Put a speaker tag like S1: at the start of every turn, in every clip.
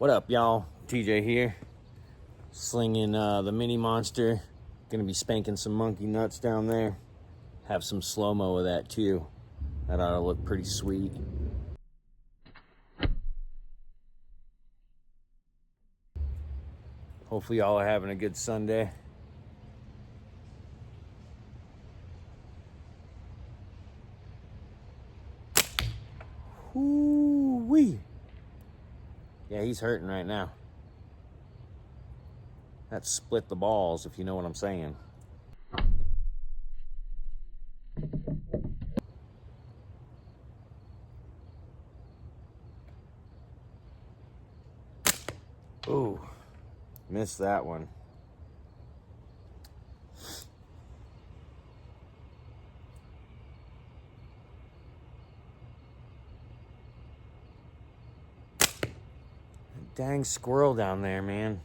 S1: What up, y'all? TJ here, slinging the mini monster. Gonna be spanking some monkey nuts down there. Have some slow-mo of that too. That ought to look pretty sweet. Hopefully y'all are having a good Sunday. Woo-wee. Yeah, he's hurting right now. That split the balls, if you know what I'm saying. Ooh, missed that one. Dang squirrel down there, man.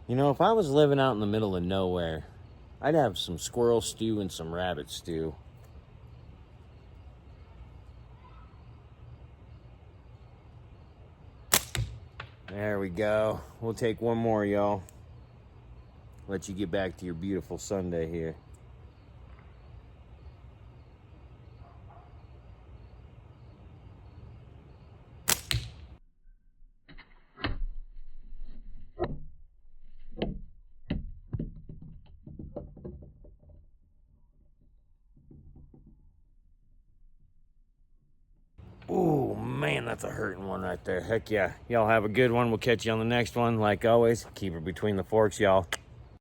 S1: You know, if I was living out in the middle of nowhere, I'd have some squirrel stew and some rabbit stew. There we go. We'll take one more, y'all. Let you get back to your beautiful Sunday here. Ooh, man, that's a hurting one right there. Heck yeah. Y'all have a good one. We'll catch you on the next one. Like always, keep it between the forks, y'all.